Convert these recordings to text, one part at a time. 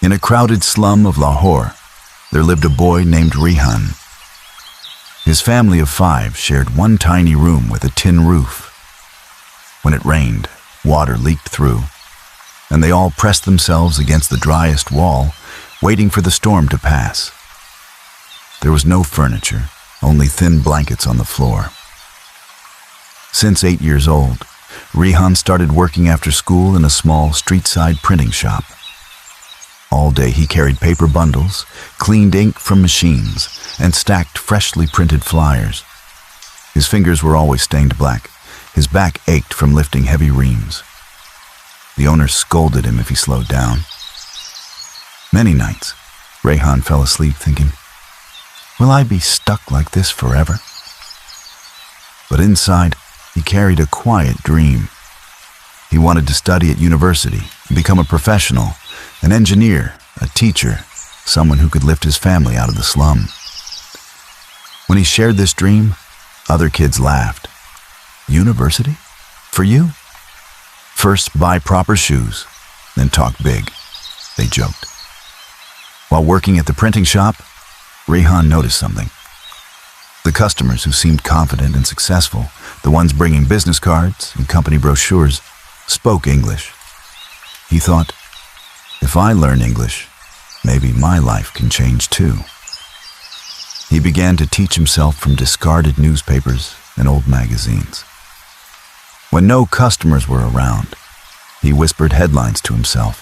In a crowded slum of Lahore, there lived a boy named Rehan. His family of 5 shared one tiny room with a tin roof. When it rained, water leaked through, and they all pressed themselves against the driest wall, waiting for the storm to pass. There was no furniture, only thin blankets on the floor. Since 8 years old, Rehan started working after school in a small street-side printing shop. All day he carried paper bundles, cleaned ink from machines, and stacked freshly printed flyers. His fingers were always stained black. His back ached from lifting heavy reams. The owner scolded him if he slowed down. Many nights, Rehan fell asleep thinking, "Will I be stuck like this forever?" But inside, he carried a quiet dream. He wanted to study at university and become a professional, an engineer, a teacher, someone who could lift his family out of the slum. When he shared this dream, other kids laughed. "University? For you? First buy proper shoes, then talk big," they joked. While working at the printing shop, Rehan noticed something. The customers who seemed confident and successful, the ones bringing business cards and company brochures, spoke English. He thought, if I learn English, maybe my life can change too. He began to teach himself from discarded newspapers and old magazines. When no customers were around, he whispered headlines to himself,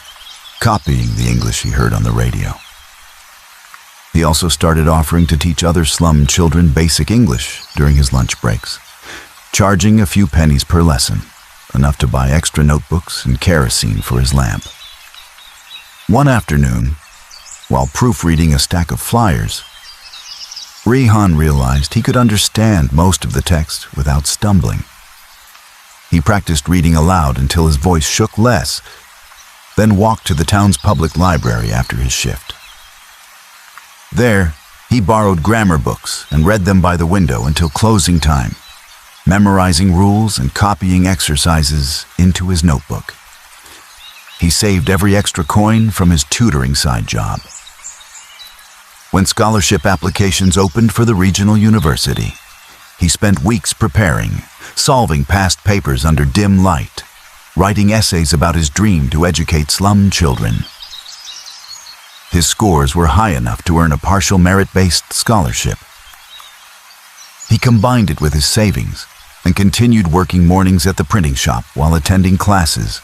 copying the English he heard on the radio. He also started offering to teach other slum children basic English during his lunch breaks, charging a few pennies per lesson, enough to buy extra notebooks and kerosene for his lamp. One afternoon, while proofreading a stack of flyers, Rehan realized he could understand most of the text without stumbling. He practiced reading aloud until his voice shook less, then walked to the town's public library after his shift. There, he borrowed grammar books and read them by the window until closing time, memorizing rules and copying exercises into his notebook. He saved every extra coin from his tutoring side job. When scholarship applications opened for the regional university, he spent weeks preparing, solving past papers under dim light, writing essays about his dream to educate slum children. His scores were high enough to earn a partial merit-based scholarship. He combined it with his savings and continued working mornings at the printing shop while attending classes.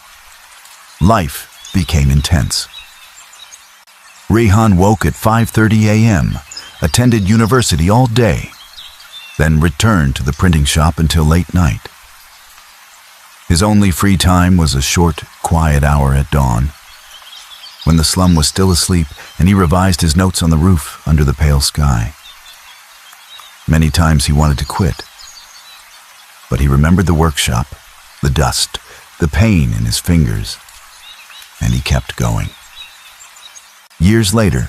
Life became intense. Rehan woke at 5:30 a.m., attended university all day, then returned to the printing shop until late night. His only free time was a short, quiet hour at dawn, when the slum was still asleep and he revised his notes on the roof under the pale sky. Many times he wanted to quit, but he remembered the workshop, the dust, the pain in his fingers, and he kept going. Years later,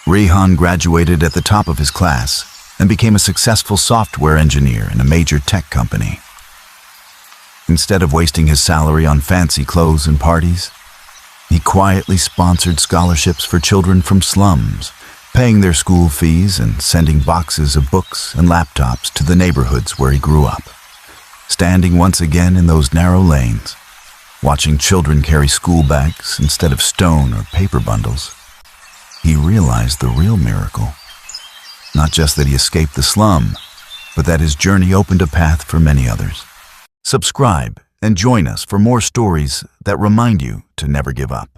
Rehan graduated at the top of his class and became a successful software engineer in a major tech company. Instead of wasting his salary on fancy clothes and parties, he quietly sponsored scholarships for children from slums, paying their school fees and sending boxes of books and laptops to the neighborhoods where he grew up. Standing once again in those narrow lanes, watching children carry school bags instead of stone or paper bundles, he realized the real miracle. Not just that he escaped the slum, but that his journey opened a path for many others. Subscribe and join us for more stories that remind you to never give up.